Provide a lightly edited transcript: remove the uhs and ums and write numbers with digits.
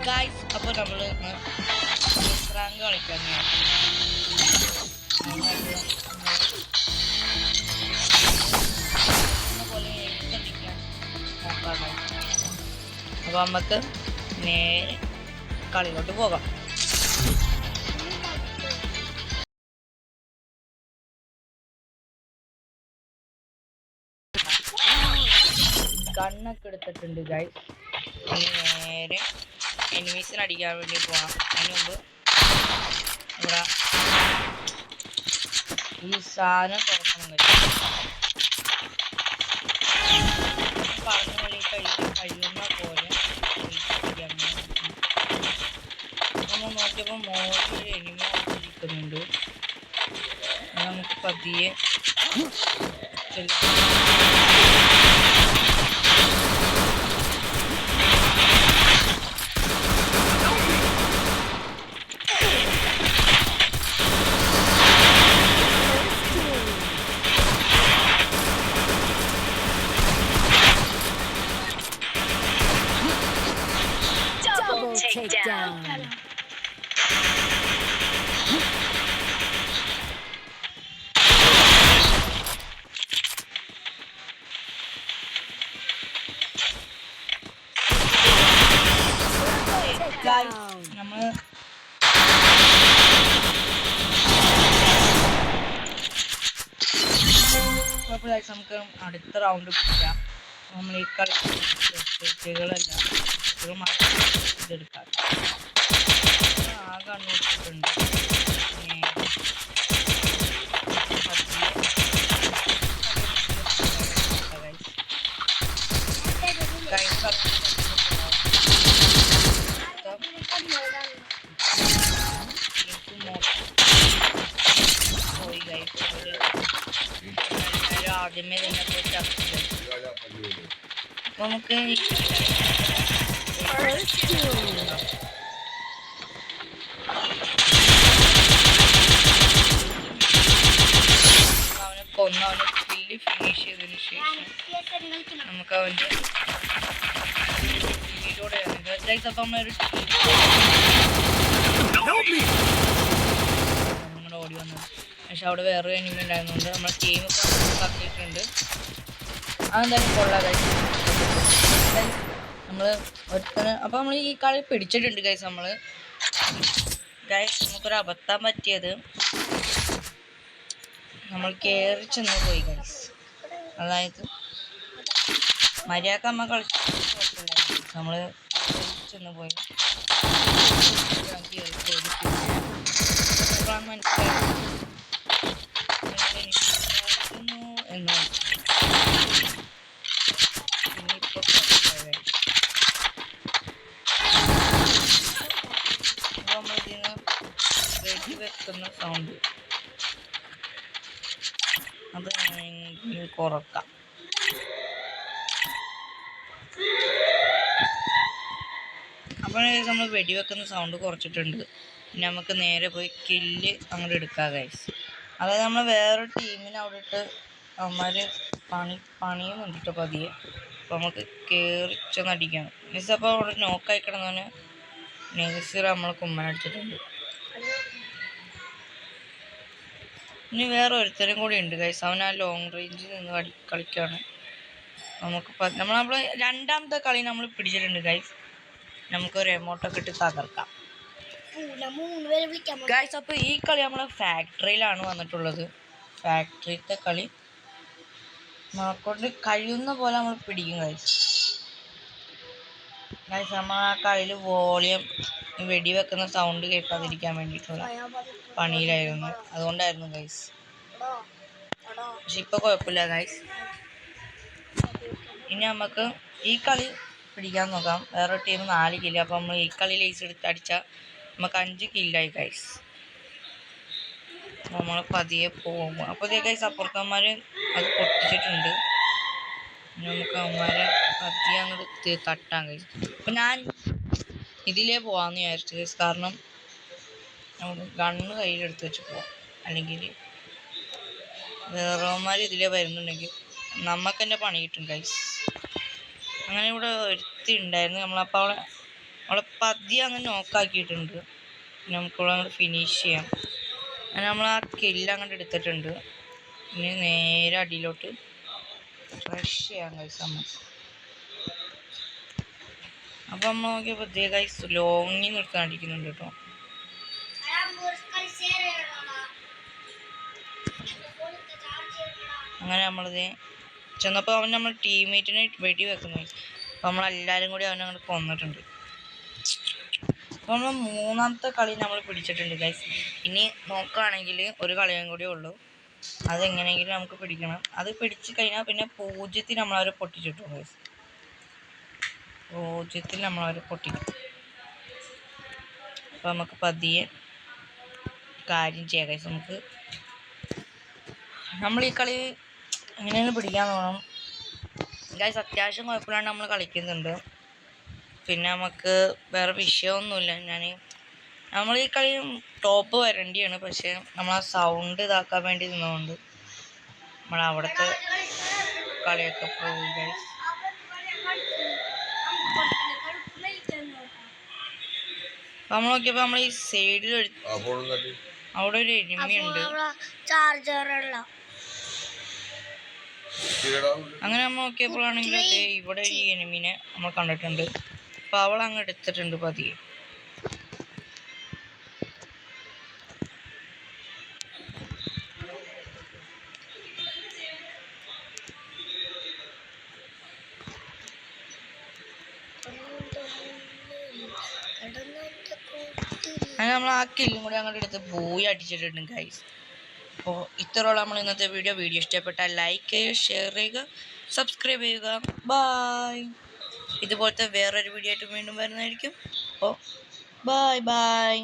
Guys അപ്പോൾ നമ്മൾ rank കളിക്കാൻ പോലെ എഴുത്തടിക്കാൻ നോക്കാം. അപ്പോൾ നമുക്ക് നേരെ കളിയിലോട്ട് പോകാം. ഗണ്ണൊക്കെ എടുത്തിട്ടുണ്ട് ഗൈസ്. നേരെ എനിമീസിന് അടിക്കാൻ വേണ്ടി പോകാം. അതിന് മുമ്പ് ഇവിടെ ഈ സാധനം തുറക്കണം കഴിയും. പറഞ്ഞ പോലെ കഴിയുന്ന പോലെ നമ്മൾ നോക്കിയപ്പോൾ മോളിൽ എനിമി ഇരിക്കുന്നുണ്ട്. നമുക്ക് പതിയെ Takedown. നമ്മൾ നമുക്ക് അടുത്ത റൗണ്ട് പിടിക്കാം. നമ്മൾ ഈ കളികളെല്ലാം ഇതെടുക്കാം. ആകെ അന്വേഷിച്ചിട്ടുണ്ട്. ആദ്യമേ തന്നെ പോയി ചർച്ച നമുക്ക് അവനെ കൊന്ന് അവനെ കില്ല് ഫിനിഷ് ചെയ്തതിന് ശേഷം നമുക്ക് അവൻ്റെ വീഡിയോടെ അപ്പം നമ്മളൊരു നിങ്ങളുടെ ഓടി വന്നത്. പക്ഷെ അവിടെ വേറൊരു എനിമി ഉണ്ടായിരുന്നുണ്ട്. നമ്മുടെ ടീമൊക്കെ തട്ടിയിട്ടുണ്ട്. അതെന്തായാലും കൊള്ളാം ഗൈസ്. നമ്മൾ ഒരുത്തന് അപ്പോൾ നമ്മൾ ഈ കളി പിടിച്ചിട്ടുണ്ട് ഗൈസ്. നമുക്കൊരു അബദ്ധം പറ്റിയത് നമ്മൾ കയറി ചെന്ന് പോയി ഗൈസ്. അതായത് മര്യാദക്ക് കളിച്ചു നമ്മൾ ചെന്ന് പോയി മനസ്സിലായി എന്ന് വെക്കുന്ന സൗണ്ട് അത് കുറക്കാം. അപ്പോൾ നമ്മൾ വെടിവെക്കുന്ന സൗണ്ട് കുറച്ചിട്ടുണ്ട്. പിന്നെ നമുക്ക് നേരെ പോയി കില്ല് അങ്ങോട്ട് എടുക്കാം ഗൈസ്. അതായത് നമ്മൾ വേറൊരു ടീമിനെ അവിടെ ഇട്ട് അവന്മാർ പണിയുന്നുണ്ട് കേട്ടോ പതിയെ. അപ്പോൾ നമുക്ക് കയറി ചെന്നടിക്കണം. മീൻസ് അപ്പോൾ അവിടെ നോക്കായി കിടന്നവന് നെയ്സർ നമ്മൾ കുമ്മനടിച്ചിട്ടുണ്ട്. ഇനി വേറെ ഒരുത്തരും കൂടി ഉണ്ട് ഗൈസ്. അവൻ ആ ലോങ് റേഞ്ചിൽ നിന്ന് കളിക്കുകയാണ്. നമ്മൾ രണ്ടാമത്തെ കളി നമ്മൾ പിടിച്ചിട്ടുണ്ട് ഗൈസ്. നമുക്കൊരു എമൗണ്ടൊക്കെ ഇട്ട് തകർക്കാം ഗൈസ്. അപ്പോൾ ഈ കളി നമ്മളെ ഫാക്ടറിയിലാണ് വന്നിട്ടുള്ളത്. ഫാക്ടറിത്തെ കളി നമ്മളെക്കൊണ്ട് കഴിയുന്ന പോലെ നമ്മൾ പിടിക്കും ഗൈസ്. നമ്മൾ ആ കളിയിൽ വോളിയം വെടിവെക്കുന്ന സൗണ്ട് കേൾക്കാതിരിക്കാൻ വേണ്ടിയിട്ടുള്ള പണിയിലായിരുന്നു. അതുകൊണ്ടായിരുന്നു ഗൈസ്. പക്ഷെ ഇപ്പോൾ കുഴപ്പമില്ല ഗൈസ്. ഇനി നമുക്ക് ഈ കളി പിടിക്കാൻ നോക്കാം. വേറൊരു ടീം 4 കില്ല്. അപ്പോൾ നമ്മൾ ഈ കളി ലേസ് എടുത്ത് അടിച്ചാൽ നമുക്ക് 5 കില്ലായി ഗൈസ്. നമ്മൾ പതിയെ പോകും. അപ്പോൾ ഗൈസ് അപ്പുറത്തന്മാർ അത് പൊട്ടിച്ചിട്ടുണ്ട്. നമുക്ക് അവന്മാരെ പതിയെ അങ്ങോട്ട് തട്ടാൻ ഗൈസ്. അപ്പം ഞാൻ ഇതിലേ പോകാമെന്ന് വിചാരിച്ചു ഗൈസ്. കാരണം നമുക്ക് ഗണ്ണ് കയ്യിലെടുത്ത് വെച്ച് പോവാം. അല്ലെങ്കിൽ വേറെമാർ ഇതിലേ വരുന്നുണ്ടെങ്കിൽ നമുക്ക് തന്നെ പണി കിട്ടും ഗൈസ്. അങ്ങനെ ഇവിടെ ഒരുത്തി ഉണ്ടായിരുന്നു. നമ്മളപ്പോൾ അവളെ അവളെ പതിയെ അങ്ങ് നോക്കാക്കിയിട്ടുണ്ട്. നമുക്കിവിടെ അങ്ങോട്ട് ഫിനിഷ് ചെയ്യാം. അങ്ങനെ നമ്മൾ ആ കില്ല് അങ്ങോട്ട് എടുത്തിട്ടുണ്ട്. ഇനി നേരെ അടിയിലോട്ട് ഫ്രഷ് ചെയ്യാം ഗൈസ് നമുക്ക്. അപ്പം നമ്മൾ നോക്കിയപ്പോൾ ഗൈസ് ലോങ്ങിൽ നിർത്താൻ അടിക്കുന്നുണ്ട് കേട്ടോ. അങ്ങനെ നമ്മളിത് ചെന്നപ്പോൾ അവൻ നമ്മൾ ടീംമേറ്റിനെ വെടി വെക്കുന്നു. അപ്പോൾ നമ്മളെല്ലാവരും കൂടി അവനെ അങ്ങോട്ട് കൊന്നിട്ടുണ്ട്. അപ്പോൾ നമ്മൾ മൂന്നാമത്തെ കളി നമ്മൾ പിടിച്ചിട്ടുണ്ട് ഗൈസ്. ഇനി നോക്കുകയാണെങ്കിൽ ഒരു കളിയും കൂടിയേ ഉള്ളൂ. അതെങ്ങനെയെങ്കിലും നമുക്ക് പിടിക്കണം. അത് പിടിച്ച് കഴിഞ്ഞാൽ പിന്നെ 0 നമ്മളവരെ പൊട്ടിച്ചിട്ടു ഗൈസ്. 0 നമ്മളവരെ പൊട്ടിക്കും. അപ്പോൾ നമുക്ക് പതിയെ കാര്യം ചെയ്യാം ഗൈസ്. നമ്മൾ ഈ കളി എങ്ങനെയാണ് പിടിക്കാൻ തോന്നണം ഗൈസ്. അത്യാവശ്യം കുഴപ്പമില്ലാണ്ട് നമ്മൾ കളിക്കുന്നുണ്ട്. പിന്നെ നമുക്ക് വേറെ വിഷയമൊന്നുമില്ല. നമ്മൾ ഈ കളി ടോപ്പ് വരേണ്ടിയാണ്. പക്ഷേ നമ്മൾ ആ സൗണ്ട് ഇതാക്കാൻ വേണ്ടി നിന്നുകൊണ്ട് നമ്മൾ അവിടുത്തെ കളിയൊക്കെ പോയി ഗൈസ്. നമ്മൾ നോക്കിയപ്പോൾ നമ്മൾ ഈ സൈഡിൽ അവിടെ ഒരു എനിമി ഉണ്ട്. അങ്ങനെ നമ്മൾ നോക്കിയപ്പോഴാണെങ്കിൽ ഇവിടെ ഒരു എനിമിനെ നമ്മൾ കണ്ടിട്ടുണ്ട്. അപ്പോൾ അവൾ അങ്ങ് എടുത്തിട്ടുണ്ട് പതിയെ. അങ്ങനെ നമ്മൾ ആ കില്ലും കൂടി അങ്ങോട്ട് എടുത്ത് പോയി അടിച്ചിട്ടുണ്ട് ഗൈസ്. അപ്പോൾ ഇത്രയുള്ള നമ്മൾ ഇന്നത്തെ വീഡിയോ ഇഷ്ടപ്പെട്ടാൽ ലൈക്ക് ചെയ്യുക, ഷെയർ ചെയ്യുക, സബ്സ്ക്രൈബ് ചെയ്യുക. ബായ്. ഇതുപോലത്തെ വേറൊരു വീഡിയോ ആയിട്ട് വീണ്ടും വരുന്നതായിരിക്കും. അപ്പോൾ ബായ്.